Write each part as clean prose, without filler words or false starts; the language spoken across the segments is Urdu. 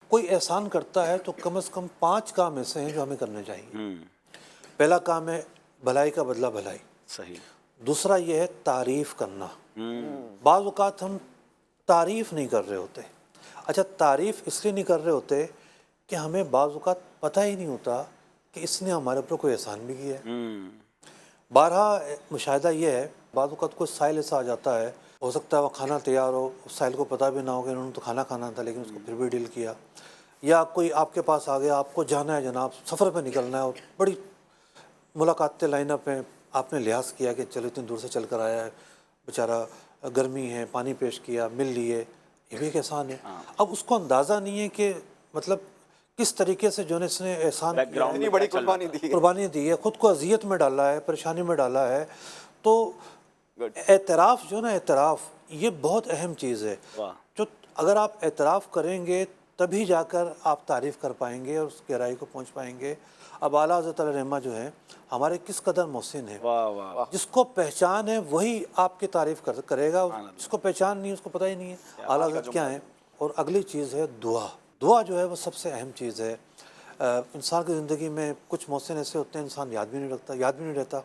کوئی احسان کرتا ہے تو کم از کم 5 کام ایسے ہیں جو ہمیں کرنے چاہیے۔ پہلا کام ہے بھلائی کا بدلہ بھلائی، صحیح۔ دوسرا یہ ہے تعریف کرنا۔ بعض اوقات ہم تعریف نہیں کر رہے ہوتے۔ اچھا، تعریف اس لیے نہیں کر رہے ہوتے کہ ہمیں بعض اوقات پتہ ہی نہیں ہوتا کہ اس نے ہمارے اوپر کوئی احسان بھی کیا ہے۔ بارہا مشاہدہ یہ ہے، بعض اوقات کوئی سائل ایسا آ جاتا ہے، ہو سکتا ہے وہ کھانا تیار ہو، اس سائل کو پتہ بھی نہ ہو کہ انہوں نے تو کھانا کھانا تھا لیکن اس کو پھر بھی ڈیل کیا، یا کوئی آپ کے پاس آ گیا، آپ کو جانا ہے جناب، سفر پہ نکلنا ہے اور بڑی ملاقاتیں لائن اپ ہیں، آپ نے لحاظ کیا کہ چلو اتنی دور سے چل کر آیا ہے بیچارہ، گرمی ہے، پانی پیش کیا، مل لیے، یہ بھی ایک احسان ہے۔ اب اس کو اندازہ نہیں ہے کہ مطلب کس طریقے سے جو ہے اس نے احسان کیا ہے، اتنی بڑی قربانی دی ہے، خود کو اذیت میں ڈالا ہے، پریشانی میں ڈالا ہے۔ تو اعتراف جو ہے نا، اعتراف یہ بہت اہم چیز ہے۔ جو اگر آپ اعتراف کریں گے تبھی جا کر آپ تعریف کر پائیں گے اور اس گہرائی کو پہنچ پائیں گے۔ اب اعلیٰ حضرت علیہ رحمہ جو ہیں ہمارے کس قدر محسن ہیں، جس کو پہچان ہے وہی آپ کی تعریف کرے گا، جس کو پہچان نہیں اس کو پتہ ہی نہیں ہے اعلیٰ حضرت کیا ہیں۔ اور اگلی چیز ہے دعا۔ دعا جو ہے وہ سب سے اہم چیز ہے۔ انسان کی زندگی میں کچھ محسن ایسے ہوتے ہیں انسان یاد بھی نہیں رہتا،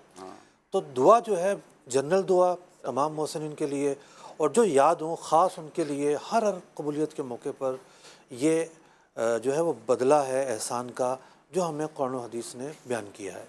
تو دعا جو ہے جنرل دعا تمام محسنین کے لیے، اور جو یاد ہوں خاص ان کے لیے ہر قبولیت کے موقع پر، یہ جو ہے وہ بدلہ ہے احسان کا جو ہمیں قرآن و حدیث نے بیان کیا ہے۔